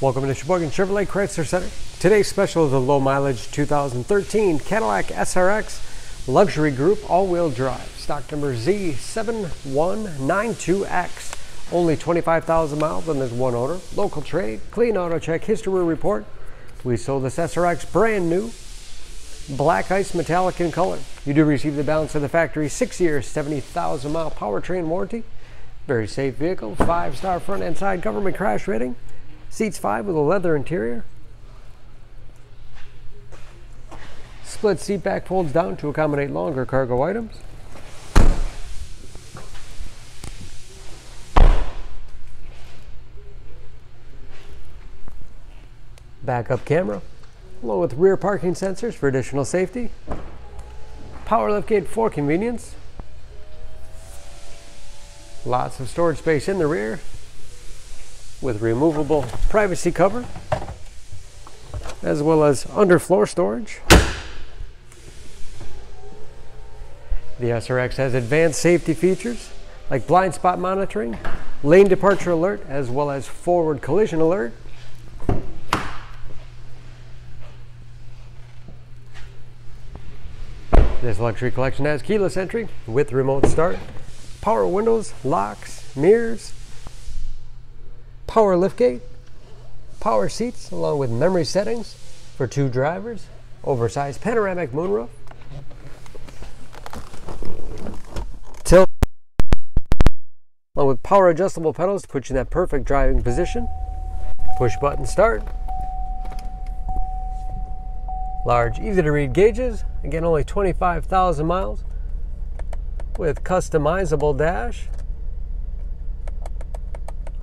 Welcome to Sheboygan Chevrolet Chrysler Center. Today's special is a low mileage 2013 Cadillac SRX Luxury Group all-wheel drive. Stock number Z7192X. Only 25,000 miles and there's one owner. Local trade, clean auto check, history report. We sold this SRX brand new, black ice metallic in color. You do receive the balance of the factory 6 years, 70,000 mile powertrain warranty. Very safe vehicle, 5-star front and side government crash rating. Seats 5 with a leather interior. Split seat back folds down to accommodate longer cargo items. Backup camera, along with rear parking sensors for additional safety. Power liftgate for convenience. Lots of storage space in the rear with removable privacy cover, as well as underfloor storage. The SRX has advanced safety features like blind spot monitoring, lane departure alert, as well as forward collision alert. This luxury collection has keyless entry with remote start, power windows, locks, mirrors, power liftgate, power seats, along with memory settings for 2 drivers, oversized panoramic moonroof, tilt, along with power adjustable pedals to put you in that perfect driving position, push button start, large easy to read gauges, again only 25,000 miles, with customizable dash,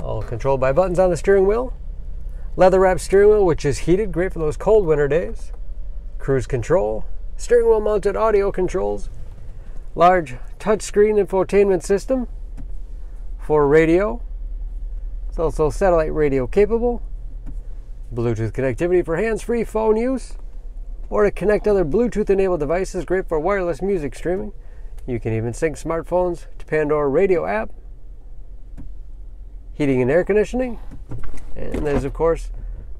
all controlled by buttons on the steering wheel. Leather wrapped steering wheel, which is heated, great for those cold winter days. Cruise control, steering wheel mounted audio controls, large touchscreen infotainment system for radio. It's also satellite radio capable. Bluetooth connectivity for hands-free phone use or to connect other Bluetooth enabled devices, great for wireless music streaming. You can even sync smartphones to Pandora radio app. Heating and air conditioning, and there's of course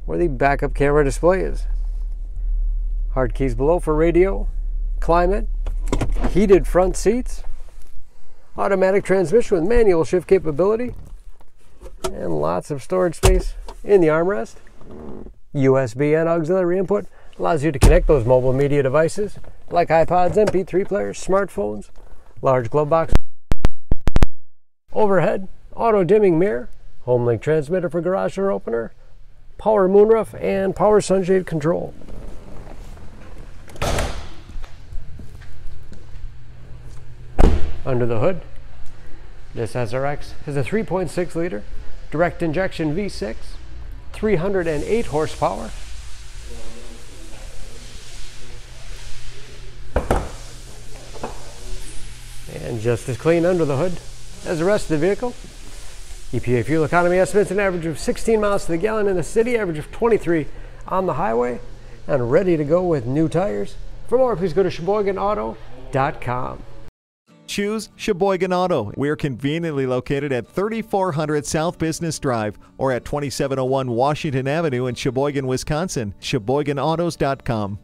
where the backup camera display is. Hard keys below for radio, climate, heated front seats, automatic transmission with manual shift capability, and lots of storage space in the armrest. USB and auxiliary input allows you to connect those mobile media devices like iPods, MP3 players, smartphones, large glove box, overhead, auto dimming mirror, home link transmitter for garage door opener, power moonroof, and power sunshade control. Under the hood, this SRX has a 3.6 liter direct injection V6, 308 horsepower. And just as clean under the hood as the rest of the vehicle. EPA fuel economy estimates an average of 16 miles to the gallon in the city, average of 23 on the highway, and ready to go with new tires. For more, please go to SheboyganAuto.com. Choose Sheboygan Auto. We're conveniently located at 3400 South Business Drive or at 2701 Washington Avenue in Sheboygan, Wisconsin. SheboyganAutos.com.